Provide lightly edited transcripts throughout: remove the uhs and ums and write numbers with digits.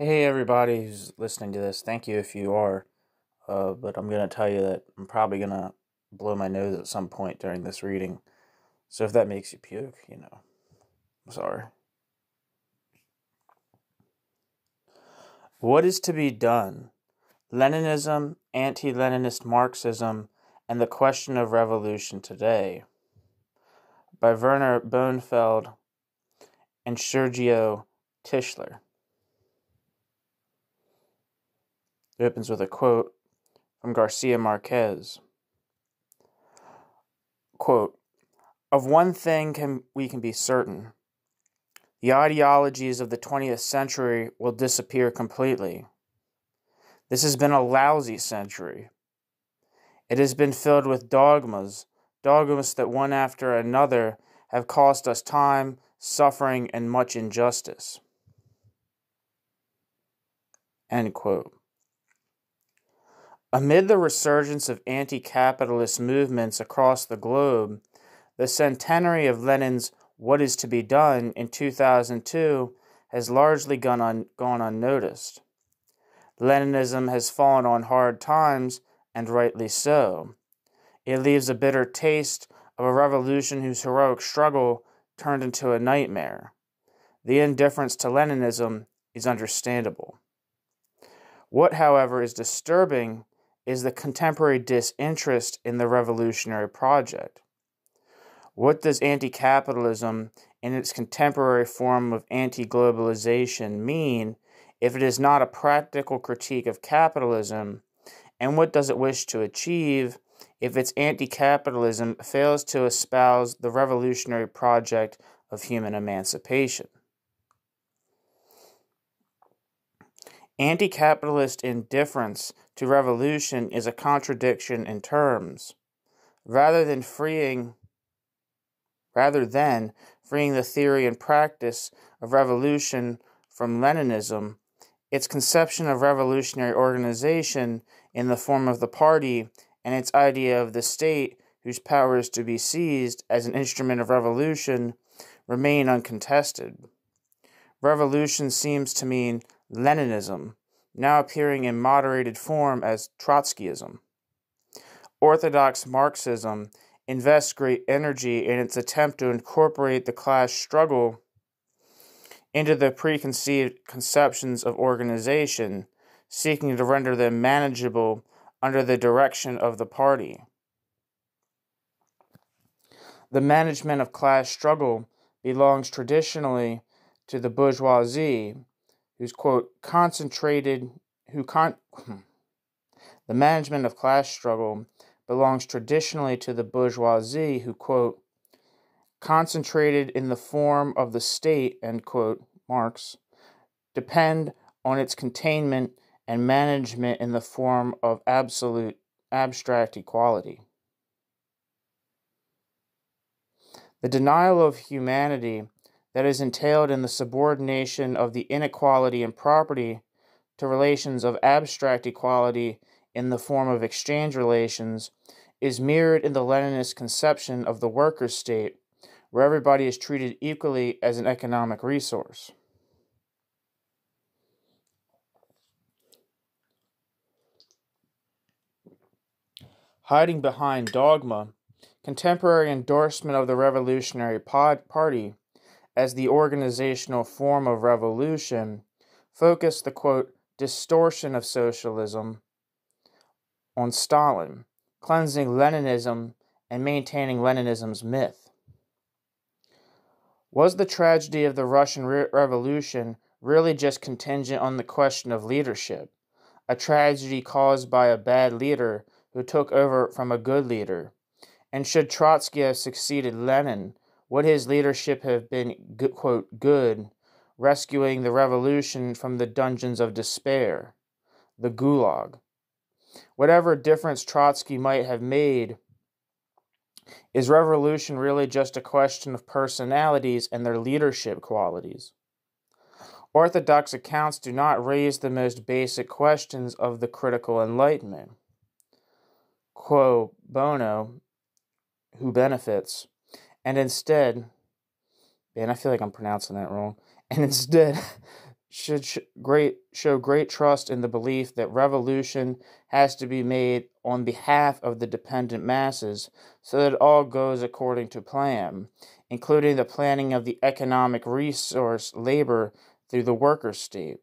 Hey everybody who's listening to this, thank you if you are. But I'm going to tell you that I'm probably going to blow my nose at some point during this reading. So if that makes you puke, I'm sorry. What is to be done? Leninism, Anti-Leninist Marxism, and the Question of Revolution Today by Werner, Bonefeld, and Sergio, Tischler. It opens with a quote from Garcia Marquez. Quote, "Of one thing we can be certain. The ideologies of the 20th century will disappear completely. This has been a lousy century. It has been filled with dogmas that one after another have cost us time, suffering, and much injustice." End quote. Amid the resurgence of anti-capitalist movements across the globe, the centenary of Lenin's "What is to be done" in 2002 has largely gone unnoticed. Leninism has fallen on hard times, and rightly so. It leaves a bitter taste of a revolution whose heroic struggle turned into a nightmare. The indifference to Leninism is understandable. What, however, is disturbing is the contemporary disinterest in the revolutionary project. What does anti-capitalism in its contemporary form of anti-globalization mean if it is not a practical critique of capitalism, and what does it wish to achieve if its anti-capitalism fails to espouse the revolutionary project of human emancipation? Anti-capitalist indifference to revolution is a contradiction in terms. Rather than freeing the theory and practice of revolution from Leninism, its conception of revolutionary organization in the form of the party and its idea of the state whose power is to be seized as an instrument of revolution remain uncontested. Revolution seems to mean Leninism, now appearing in moderated form as Trotskyism. Orthodox Marxism invests great energy in its attempt to incorporate the class struggle into the preconceived conceptions of organization, seeking to render them manageable under the direction of the party. The management of class struggle belongs traditionally to the bourgeoisie, the management of class struggle belongs traditionally to the bourgeoisie who, quote, "concentrated in the form of the state," end quote, Marx, depend on its containment and management in the form of absolute abstract equality. The denial of humanity that is entailed in the subordination of the inequality in property to relations of abstract equality in the form of exchange relations is mirrored in the Leninist conception of the worker state, where everybody is treated equally as an economic resource. Hiding behind dogma, contemporary endorsement of the Revolutionary Party as the organizational form of revolution focused the, quote, "distortion of socialism" on Stalin, cleansing Leninism and maintaining Leninism's myth. Was the tragedy of the Russian Revolution really just contingent on the question of leadership, a tragedy caused by a bad leader who took over from a good leader? And should Trotsky have succeeded Lenin, would his leadership have been, quote, good, rescuing the revolution from the dungeons of despair, the Gulag? Whatever difference Trotsky might have made, is revolution really just a question of personalities and their leadership qualities? Orthodox accounts do not raise the most basic questions of the critical Enlightenment. Quo bono, who benefits? And instead, and I feel like I'm pronouncing that wrong, and instead should show great trust in the belief that revolution has to be made on behalf of the dependent masses so that all goes according to plan, including the planning of the economic resource labor through the worker state.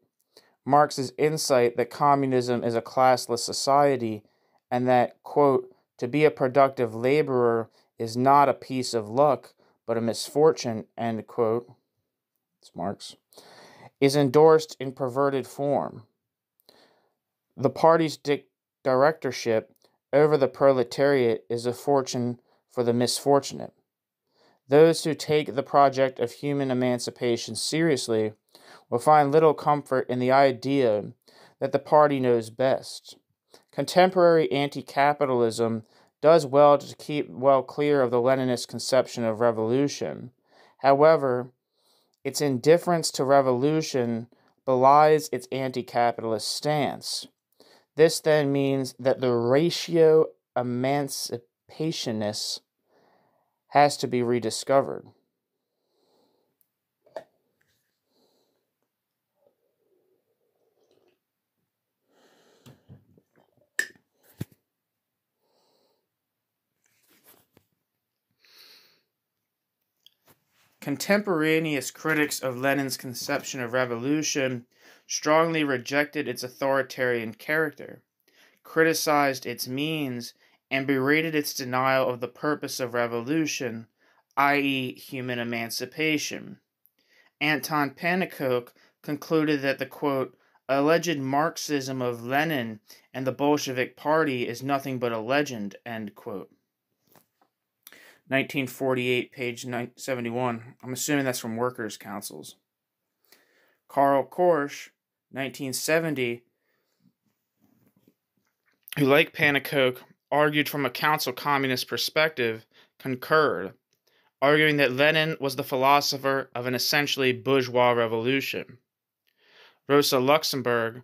Marx's insight that communism is a classless society and that, quote, to be a productive laborer is not a piece of luck but a misfortune, end quote, it's Marx, is endorsed in perverted form. The party's directorship over the proletariat is a fortune for the misfortunate. Those who take the project of human emancipation seriously will find little comfort in the idea that the party knows best. Contemporary anti-capitalism does well to keep well clear of the Leninist conception of revolution. However, its indifference to revolution belies its anti-capitalist stance. This then means that the ratio emancipationist has to be rediscovered. Contemporaneous critics of Lenin's conception of revolution strongly rejected its authoritarian character, criticized its means, and berated its denial of the purpose of revolution, i.e., human emancipation. Anton Pannekoek concluded that the, quote, alleged Marxism of Lenin and the Bolshevik Party is nothing but a legend, end quote. 1948, page 71. I'm assuming that's from Workers' Councils. Karl Korsch, 1970, who, like Pannekoek, argued from a council communist perspective, concurred, arguing that Lenin was the philosopher of an essentially bourgeois revolution. Rosa Luxemburg,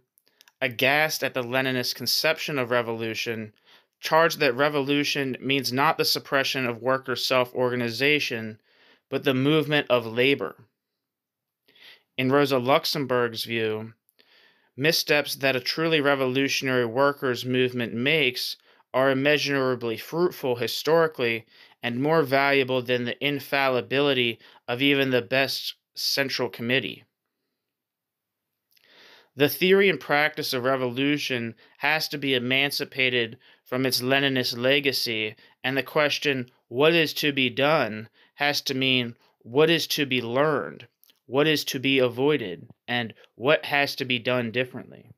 aghast at the Leninist conception of revolution, charged that revolution means not the suppression of worker self-organization, but the movement of labor. In Rosa Luxemburg's view, missteps that a truly revolutionary workers' movement makes are immeasurably fruitful historically and more valuable than the infallibility of even the best central committee. The theory and practice of revolution has to be emancipated from its Leninist legacy, and the question, what is to be done, has to mean what is to be learned, what is to be avoided, and what has to be done differently.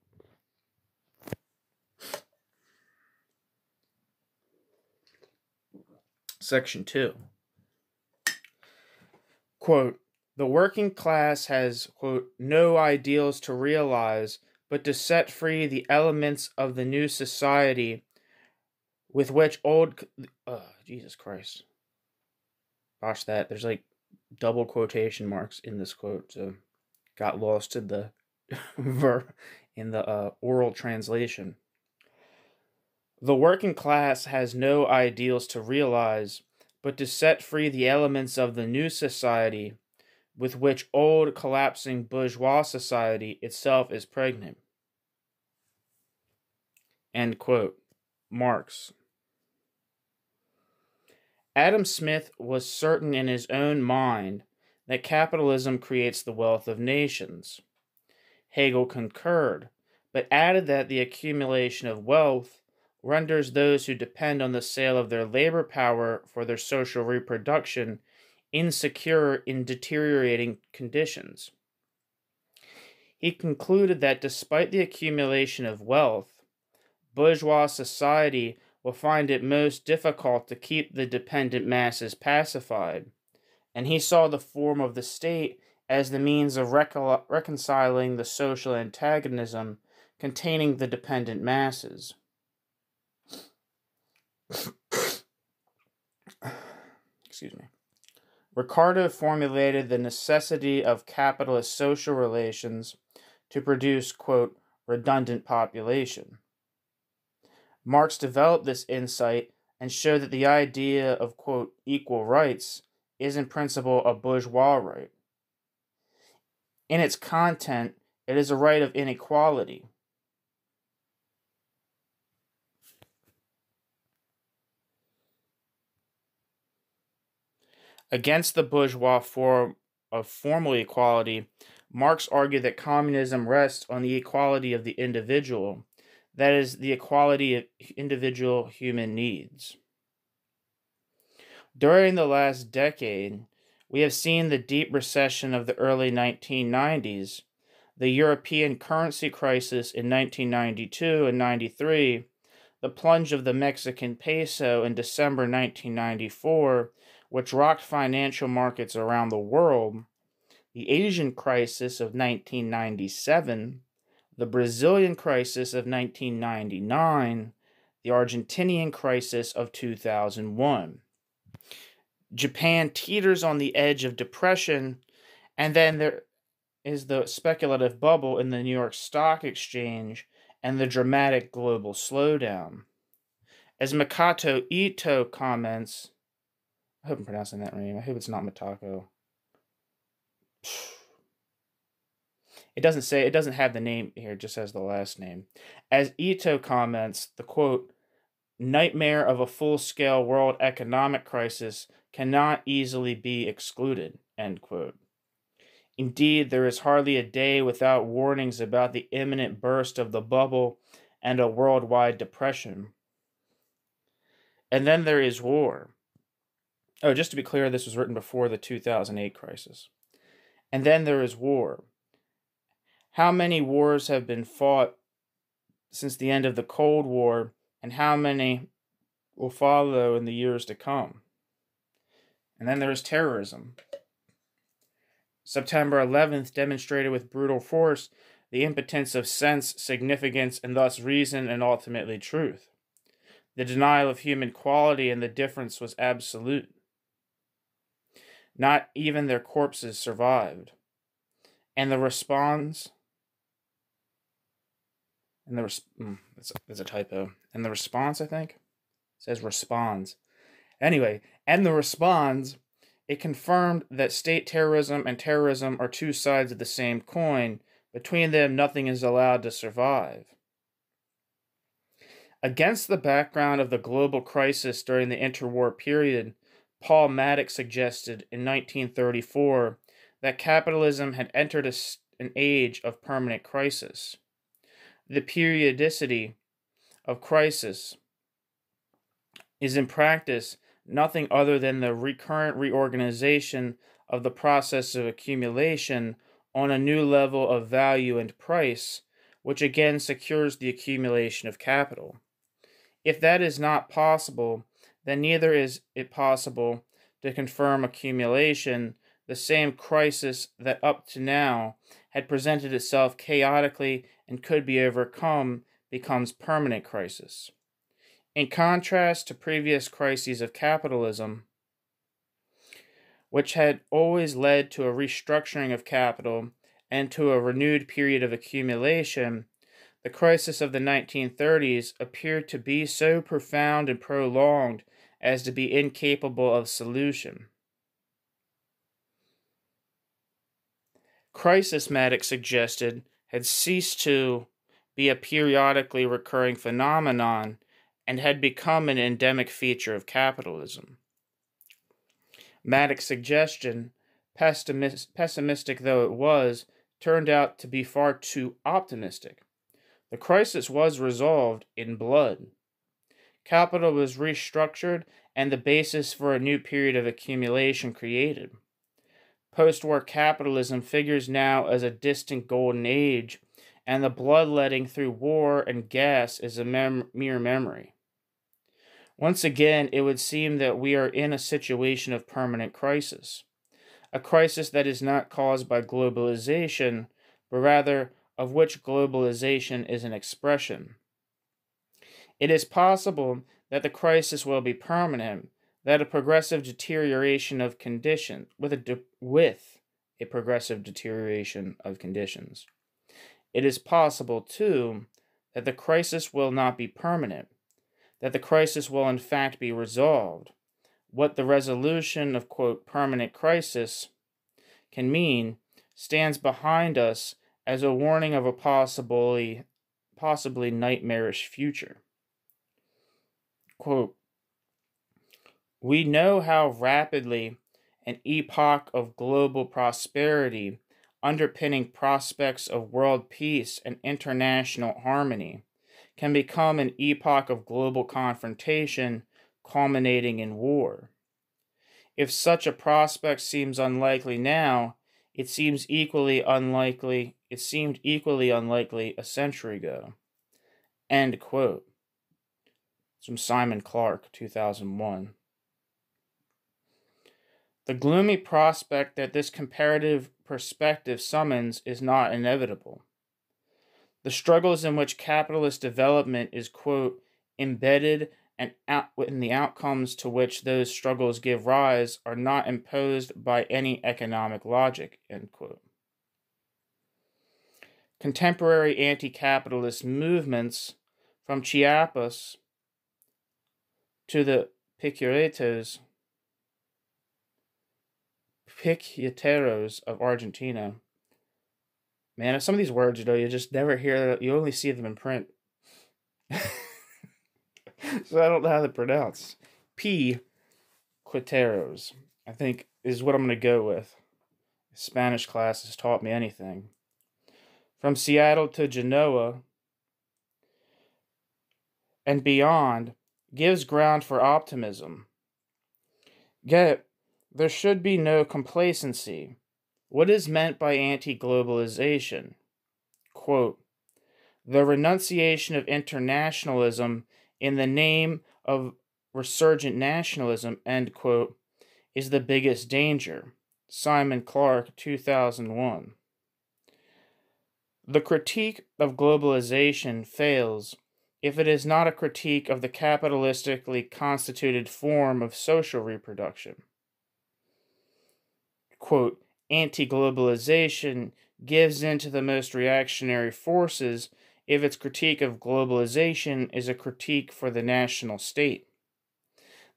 Section 2. Quote, the working class has, quote, no ideals to realize, but to set free the elements of the new society with which old... Jesus Christ. Gosh, there's like double quotation marks in this quote, so got lost in the in the oral translation. The working class has no ideals to realize, but to set free the elements of the new society with which old collapsing bourgeois society itself is pregnant. End quote. Marx. Adam Smith was certain in his own mind that capitalism creates the wealth of nations. Hegel concurred, but added that the accumulation of wealth renders those who depend on the sale of their labor power for their social reproduction insecure in deteriorating conditions. He concluded that despite the accumulation of wealth, bourgeois society will find it most difficult to keep the dependent masses pacified, and he saw the form of the state as the means of reconciling the social antagonism containing the dependent masses. Excuse me. Ricardo formulated the necessity of capitalist social relations to produce, quote, redundant population. Marx developed this insight and showed that the idea of, quote, equal rights is in principle a bourgeois right. In its content, It is a right of inequality. Against the bourgeois form of formal equality, Marx argued that communism rests on the equality of the individual, that is, the equality of individual human needs. During the last decade, we have seen the deep recession of the early 1990s, the European currency crisis in 1992 and 93, the plunge of the Mexican peso in December 1994, which rocked financial markets around the world, the Asian crisis of 1997, the Brazilian crisis of 1999, the Argentinian crisis of 2001. Japan teeters on the edge of depression, and then there is the speculative bubble in the New York Stock Exchange and the dramatic global slowdown. As Makoto Ito comments, I hope I'm pronouncing that right. I hope it's not Matako. It doesn't have the name here, it just has the last name. As Ito comments, the quote, nightmare of a full-scale world economic crisis cannot easily be excluded, end quote. Indeed, there is hardly a day without warnings about the imminent burst of the bubble and a worldwide depression. And then there is war. Oh, just to be clear, this was written before the 2008 crisis. And then there is war. How many wars have been fought since the end of the Cold War, and how many will follow in the years to come? And then there is terrorism. September 11th demonstrated with brutal force the impotence of sense, significance, and thus reason and ultimately truth. The denial of human quality and the difference was absolute. Not even their corpses survived. And the response... there's a typo. And the response, I think? It says responds. Anyway, and the response, it confirmed that state terrorism and terrorism are two sides of the same coin. Between them, nothing is allowed to survive. Against the background of the global crisis during the interwar period, Paul Maddox suggested in 1934 that capitalism had entered an age of permanent crisis. The periodicity of crisis is in practice nothing other than the recurrent reorganization of the process of accumulation on a new level of value and price, which again secures the accumulation of capital. If that is not possible, then neither is it possible to confirm accumulation. The same crisis that up to now had presented itself chaotically and could be overcome becomes permanent crisis. In contrast to previous crises of capitalism, which had always led to a restructuring of capital and to a renewed period of accumulation, the crisis of the 1930s appeared to be so profound and prolonged as to be incapable of solution. Crisis, Maddox suggested, had ceased to be a periodically recurring phenomenon and had become an endemic feature of capitalism. Maddox's suggestion, pessimistic though it was, turned out to be far too optimistic. The crisis was resolved in blood. Capital was restructured and the basis for a new period of accumulation created. Post-war capitalism figures now as a distant golden age, and the bloodletting through war and gas is a mere memory. Once again, it would seem that we are in a situation of permanent crisis, a crisis that is not caused by globalization, but rather of which globalization is an expression. It is possible that the crisis will be permanent, that a progressive deterioration of conditions, with a progressive deterioration of conditions. It is possible, too, that the crisis will not be permanent, that the crisis will in fact be resolved. What the resolution of, quote, permanent crisis can mean stands behind us as a warning of a possibly nightmarish future. Quote, "We know how rapidly an epoch of global prosperity, underpinning prospects of world peace and international harmony, can become an epoch of global confrontation, culminating in war. If such a prospect seems unlikely now, it seemed equally unlikely a century ago." End quote. It's from Simon Clark, 2001. The gloomy prospect that this comparative perspective summons is not inevitable. The struggles in which capitalist development is, quote, embedded and in the outcomes to which those struggles give rise are not imposed by any economic logic, end quote. Contemporary anti-capitalist movements, from Chiapas to the Piqueteros of Argentina. Man, some of these words, you just never hear, you only see them in print. So I don't know how to pronounce. Piqueteros, I think, is what I'm going to go with. Spanish class has taught me anything. From Seattle to Genoa and beyond, gives ground for optimism. Yet, there should be no complacency. What is meant by anti-globalization? Quote, "The renunciation of internationalism in the name of resurgent nationalism," end quote, "is the biggest danger." Simon Clark, 2001. The critique of globalization fails if it is not a critique of the capitalistically constituted form of social reproduction. Quote, "Anti-globalization gives in to the most reactionary forces if its critique of globalization is a critique for the national state.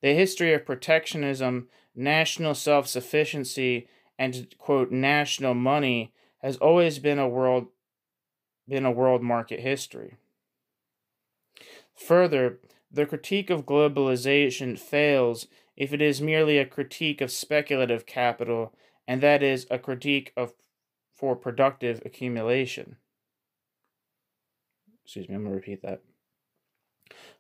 The history of protectionism, national self-sufficiency, and, quote, national money has always been a world market history. Further, the critique of globalization fails if it is merely a critique of speculative capital, and that is a critique for productive accumulation." Excuse me, I'm going to repeat that.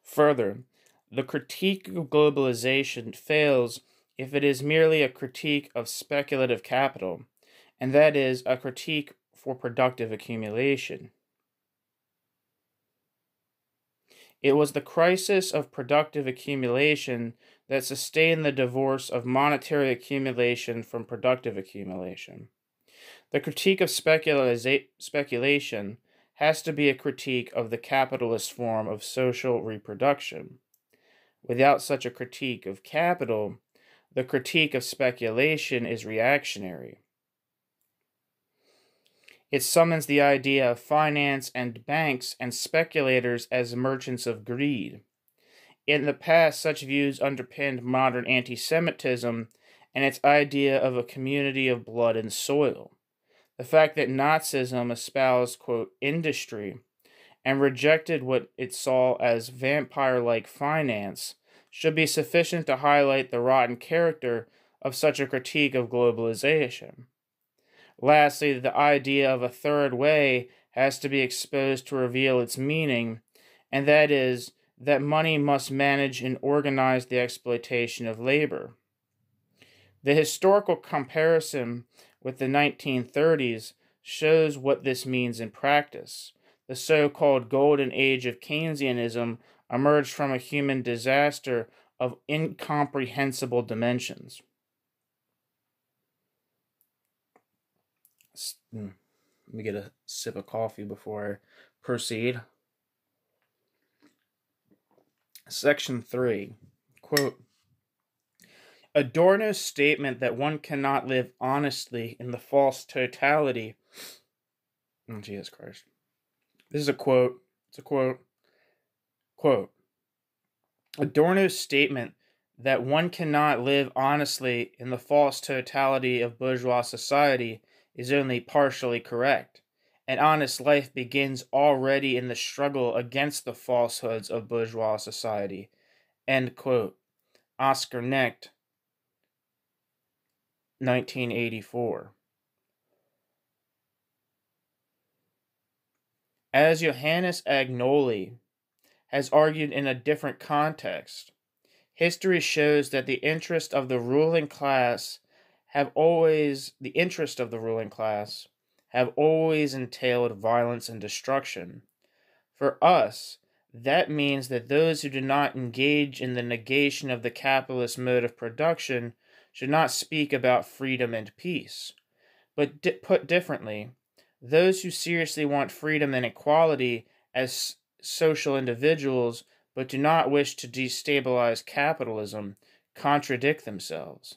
Further, the critique of globalization fails if it is merely a critique of speculative capital, and that is a critique for productive accumulation. It was the crisis of productive accumulation that sustained the divorce of monetary accumulation from productive accumulation. The critique of speculation has to be a critique of the capitalist form of social reproduction. Without such a critique of capital, the critique of speculation is reactionary. It summons the idea of finance and banks and speculators as merchants of greed. In the past, such views underpinned modern anti-Semitism and its idea of a community of blood and soil. The fact that Nazism espoused, quote, industry and rejected what it saw as vampire-like finance should be sufficient to highlight the rotten character of such a critique of globalization. Lastly, the idea of a third way has to be exposed to reveal its meaning, and that is that money must manage and organize the exploitation of labor. The historical comparison with the 1930s shows what this means in practice. The so-called golden age of Keynesianism emerged from a human disaster of incomprehensible dimensions. Let me get a sip of coffee before I proceed. Section 3, quote, "Adorno's statement that one cannot live honestly in the false totality..." Oh, Jesus Christ. This is a quote. It's a quote. Quote, "Adorno's statement that one cannot live honestly in the false totality of bourgeois society is only partially correct, An honest life begins already in the struggle against the falsehoods of bourgeois society. End quote. Oscar Necht, 1984. As Johannes Agnoli has argued in a different context, history shows that the interest of the ruling class have always entailed violence and destruction. For us, that means that those who do not engage in the negation of the capitalist mode of production should not speak about freedom and peace. But put differently, those who seriously want freedom and equality as social individuals but do not wish to destabilize capitalism contradict themselves.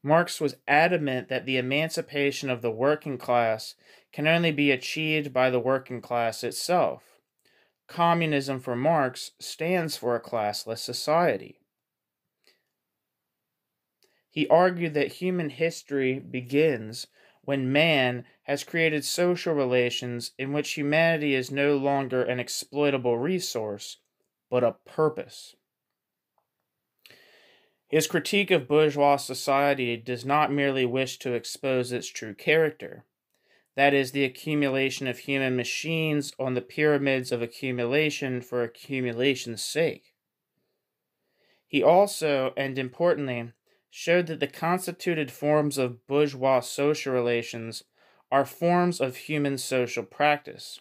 Marx was adamant that the emancipation of the working class can only be achieved by the working class itself. Communism for Marx stands for a classless society. He argued that human history begins when man has created social relations in which humanity is no longer an exploitable resource, but a purpose. His critique of bourgeois society does not merely wish to expose its true character, that is, the accumulation of human machines on the pyramids of accumulation for accumulation's sake. He also, and importantly, showed that the constituted forms of bourgeois social relations are forms of human social practice.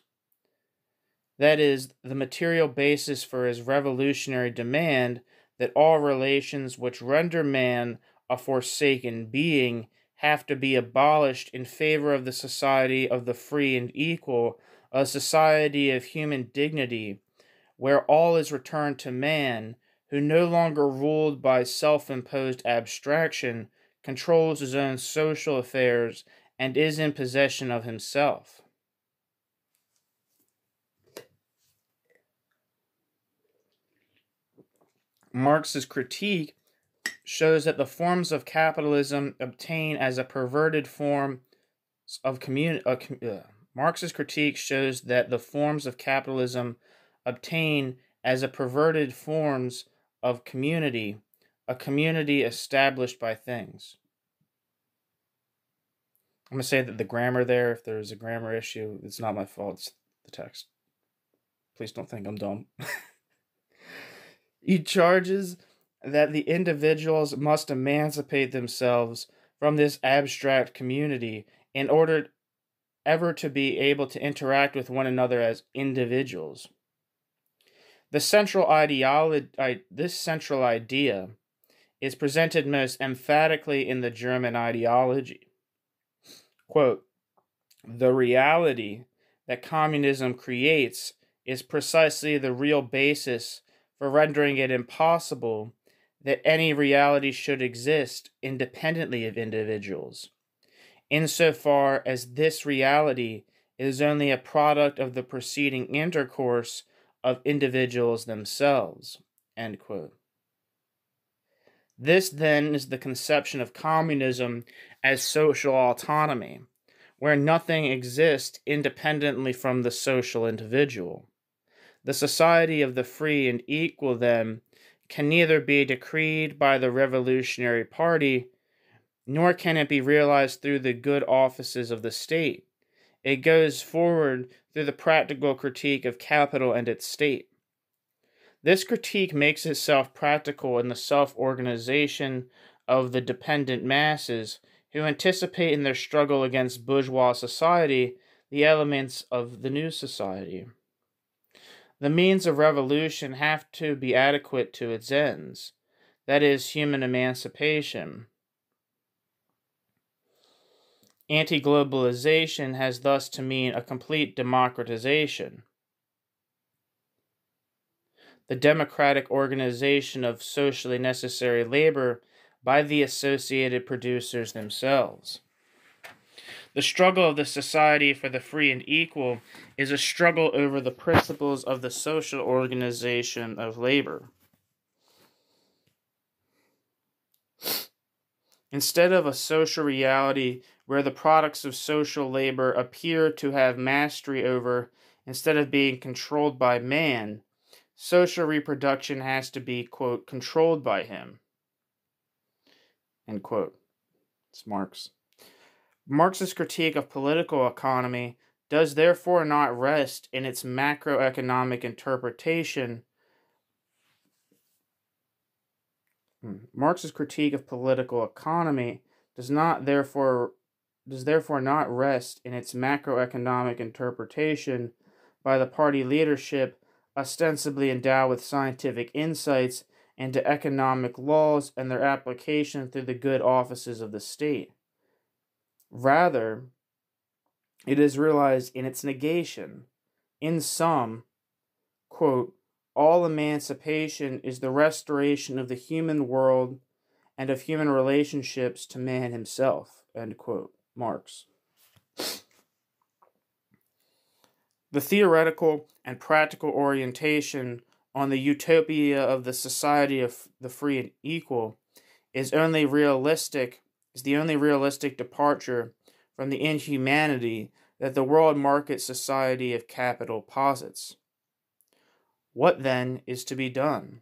That is, the material basis for his revolutionary demand that all relations which render man a forsaken being have to be abolished in favor of the society of the free and equal, a society of human dignity, where all is returned to man, who no longer ruled by self-imposed abstraction, controls his own social affairs, and is in possession of himself. Marx's critique shows that the forms of capitalism obtain as a perverted form of Marx's critique shows that the forms of capitalism obtain as a perverted forms of community, a community established by things. I'm going to say that the grammar there, if there's a grammar issue, it's not my fault, it's the text. Please don't think I'm dumb. He charges that the individuals must emancipate themselves from this abstract community in order ever to be able to interact with one another as individuals. This central idea is presented most emphatically in the German ideology. Quote, "The reality that communism creates is precisely the real basis for rendering it impossible that any reality should exist independently of individuals, insofar as this reality is only a product of the preceding intercourse of individuals themselves." End quote. This, then, is the conception of communism as social autonomy, where nothing exists independently from the social individual. The society of the free and equal, then, can neither be decreed by the Revolutionary Party, nor can it be realized through the good offices of the state. It goes forward through the practical critique of capital and its state. This critique makes itself practical in the self-organization of the dependent masses who anticipate in their struggle against bourgeois society the elements of the new society. The means of revolution have to be adequate to its ends, that is, human emancipation. Anti-globalization has thus to mean a complete democratization. The democratic organization of socially necessary labor by the associated producers themselves. The struggle of the society for the free and equal is a struggle over the principles of the social organization of labor. Instead of a social reality where the products of social labor appear to have mastery over instead of being controlled by man, social reproduction has to be, quote, controlled by him, end quote. It's Marx. Marx's critique of political economy does therefore not rest in its macroeconomic interpretation. Marx's critique of political economy does therefore not rest in its macroeconomic interpretation by the party leadership ostensibly endowed with scientific insights into economic laws and their application through the good offices of the state. Rather, it is realized in its negation. In sum, quote, all emancipation is the restoration of the human world and of human relationships to man himself, end quote. Marx. The theoretical and practical orientation on the utopia of the society of the free and equal is the only realistic departure from the inhumanity that the world market society of capital posits. What then is to be done?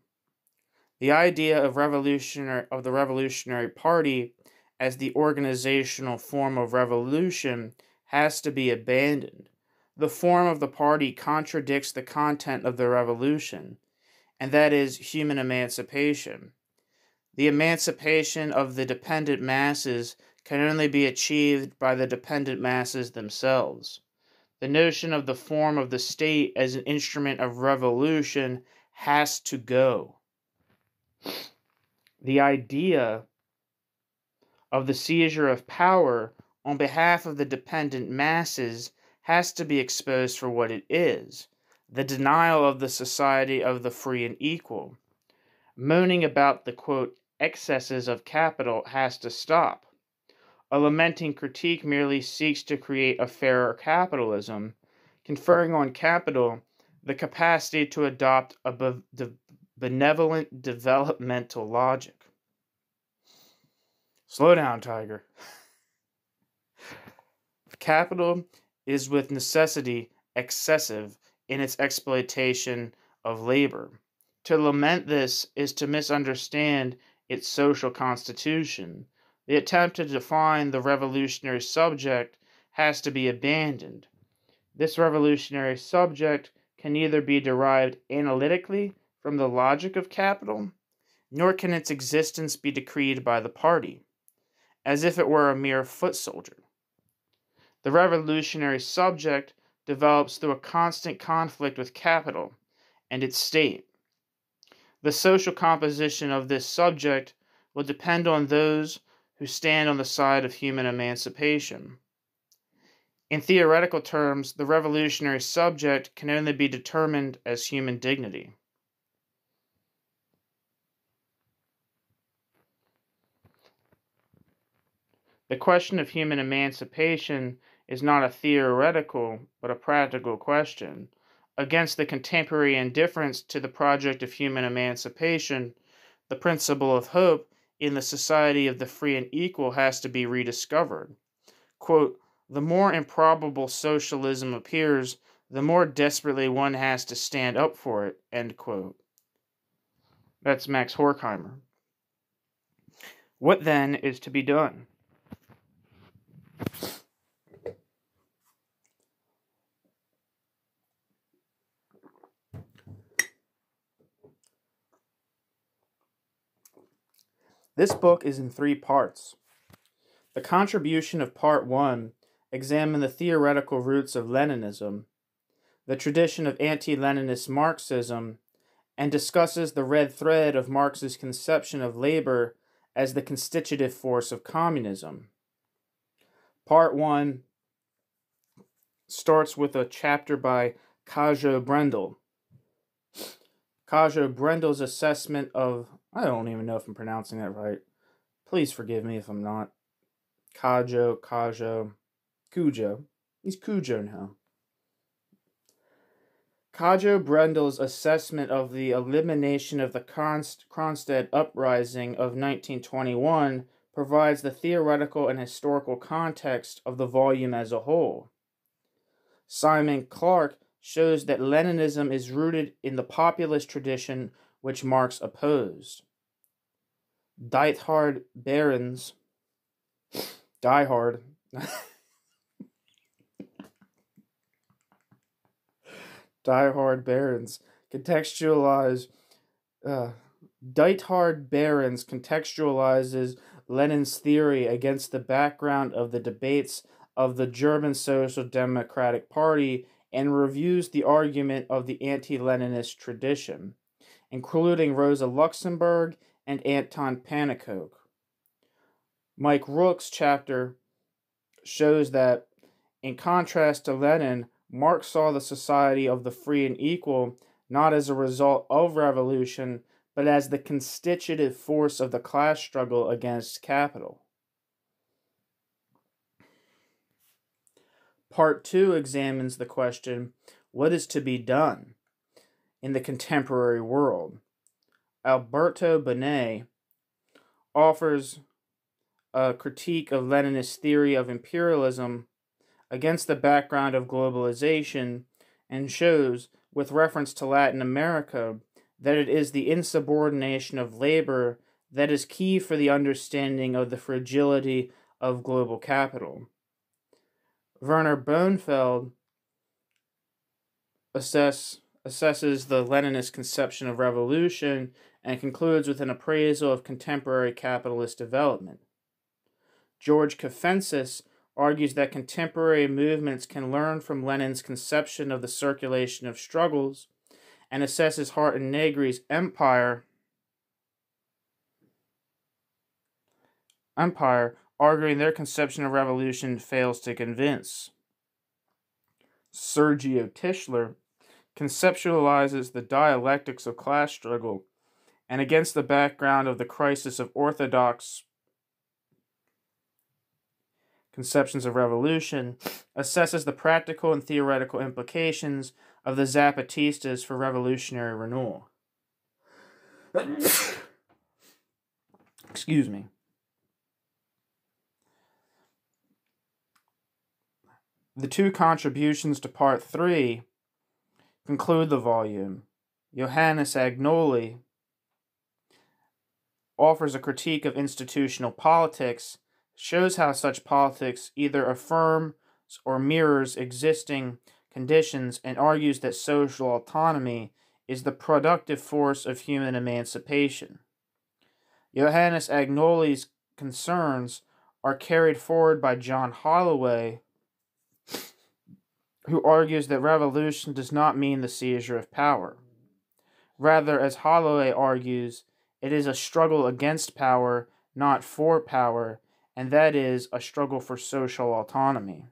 The idea of the Revolutionary Party as the organizational form of revolution has to be abandoned. The form of the party contradicts the content of the revolution, and that is human emancipation. The emancipation of the dependent masses can only be achieved by the dependent masses themselves. The notion of the form of the state as an instrument of revolution has to go. The idea of the seizure of power on behalf of the dependent masses has to be exposed for what it is, the denial of the society of the free and equal. Moaning about the, quote, excesses of capital has to stop. A lamenting critique merely seeks to create a fairer capitalism, conferring on capital the capacity to adopt a benevolent developmental logic. Slow down, Tiger. Capital is with necessity excessive in its exploitation of labor. To lament this is to misunderstand its social constitution. The attempt to define the revolutionary subject has to be abandoned. This revolutionary subject can neither be derived analytically from the logic of capital, nor can its existence be decreed by the party, as if it were a mere foot soldier. The revolutionary subject develops through a constant conflict with capital and its state. The social composition of this subject will depend on those who stand on the side of human emancipation. In theoretical terms, the revolutionary subject can only be determined as human dignity. The question of human emancipation is not a theoretical, but a practical question. Against the contemporary indifference to the project of human emancipation, the principle of hope in the society of the free and equal has to be rediscovered. Quote, the more improbable socialism appears, the more desperately one has to stand up for it, end quote. That's Max Horkheimer. What then is to be done? This book is in 3 parts. The contribution of Part 1 examined the theoretical roots of Leninism, the tradition of Anti-Leninist Marxism, and discusses the red thread of Marx's conception of labor as the constitutive force of communism. Part 1 starts with a chapter by Sergio Brendel. Sergio Brendel's assessment of, I don't even know if I'm pronouncing that right. Please forgive me if I'm not. Cujo. He's Cujo now. Sergio Brendel's assessment of the elimination of the Kronstadt uprising of 1921 provides the theoretical and historical context of the volume as a whole. Simon Clark shows that Leninism is rooted in the populist tradition which Marx opposed. Diehard Barons contextualizes Lenin's theory against the background of the debates of the German Social Democratic Party and reviews the argument of the anti-Leninist tradition, including Rosa Luxemburg and Anton Pannekoek. Mike Rook's chapter shows that, in contrast to Lenin, Marx saw the society of the free and equal not as a result of revolution, but as the constitutive force of the class struggle against capital. Part 2 examines the question, what is to be done in the contemporary world? Alberto Bonet offers a critique of Leninist theory of imperialism against the background of globalization and shows, with reference to Latin America, that it is the insubordination of labor that is key for the understanding of the fragility of global capital. Werner Bonefeld assesses the Leninist conception of revolution and concludes with an appraisal of contemporary capitalist development. George Kafensis argues that contemporary movements can learn from Lenin's conception of the circulation of struggles and assesses Hart and Negri's Empire, arguing their conception of revolution fails to convince. Sergio Tischler conceptualizes the dialectics of class struggle and, against the background of the crisis of orthodox conceptions of revolution, assesses the practical and theoretical implications of the Zapatistas for revolutionary renewal. Excuse me. The two contributions to Part 3 conclude the volume. Johannes Agnoli offers a critique of institutional politics, shows how such politics either affirms or mirrors existing conditions, and argues that social autonomy is the productive force of human emancipation. Johannes Agnoli's concerns are carried forward by John Holloway, who argues that revolution does not mean the seizure of power. Rather, as Holloway argues, it is a struggle against power, not for power, and that is a struggle for social autonomy.